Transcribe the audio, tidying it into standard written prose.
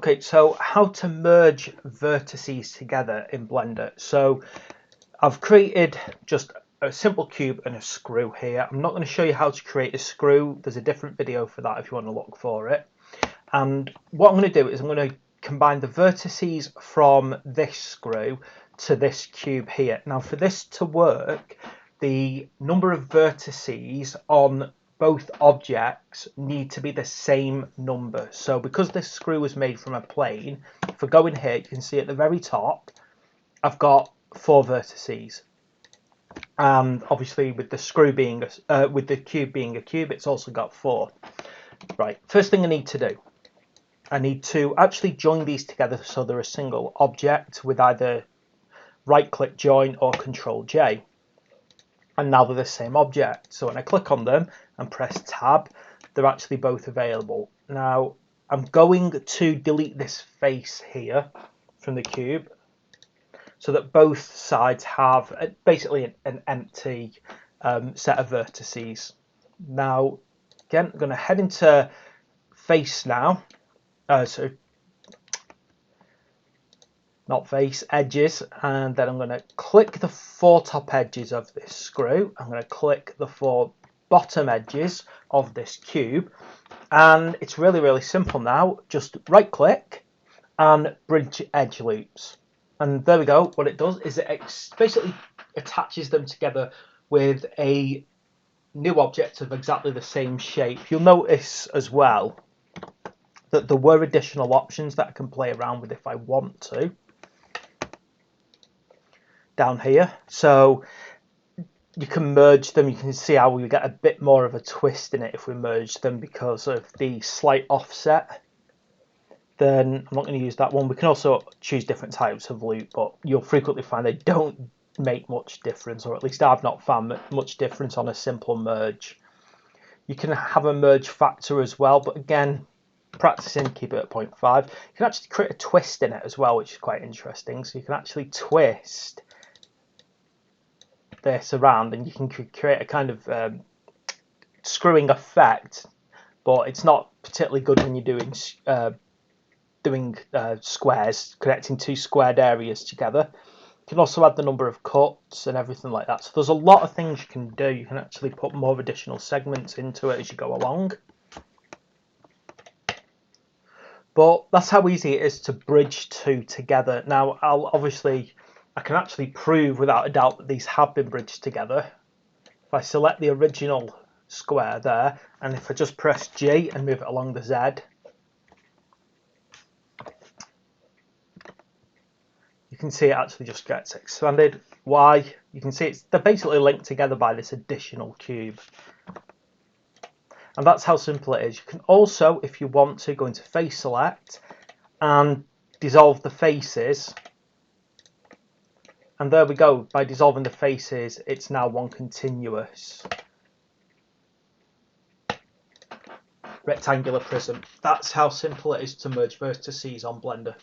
Okay, so how to merge vertices together in Blender. So I've created just a simple cube and a screw here. I'm not going to show you how to create a screw. There's a different video for that if you want to look for it. And what I'm going to do is I'm going to combine the vertices from this screw to this cube here. Now for this to work, the number of vertices on both objects need to be the same number. So because this screw was made from a plane, if I go in here, you can see at the very top, I've got 4 vertices. And obviously with the screw being, with the cube being a cube, it's also got 4. Right, first thing I need to do, I need to actually join these together so they're a single object with either right click join or Control J. And now they're the same object. So when I click on them and press tab, they're actually both available. Now I'm going to delete this face here from the cube so that both sides have basically an empty set of vertices. Now again, I'm going to head into face now. So not face, edges, and then I'm going to click the 4 top edges of this screw. I'm going to click the 4 bottom edges of this cube, and it's really simple now. Just right click and bridge edge loops, and there we go. What it does is it basically attaches them together with a new object of exactly the same shape. You'll notice as well that there were additional options that I can play around with if I want to down here. So you can merge them. You can see how we get a bit more of a twist in it if we merge them because of the slight offset. Then I'm not going to use that one. We can also choose different types of loop, but you'll frequently find they don't make much difference, or at least I've not found much difference on a simple merge. You can have a merge factor as well, but again, practicing, keep it at 0.5. You can actually create a twist in it as well, which is quite interesting. So you can actually twist this around and you can create a kind of screwing effect, but it's not particularly good when you're doing squares, connecting 2 squared areas together. You can also add the number of cuts and everything like that. So there's a lot of things you can do. You can actually put more additional segments into it as you go along. But that's how easy it is to bridge 2 together. Now, I can actually prove without a doubt that these have been bridged together. If I select the original square there, and if I just press G and move it along the Z, you can see it actually just gets expanded. Why? You can see they're basically linked together by this additional cube. And that's how simple it is. You can also, if you want to, go into face select and dissolve the faces. And there we go. By dissolving the faces, it's now one continuous rectangular prism. That's how simple it is to merge vertices on Blender.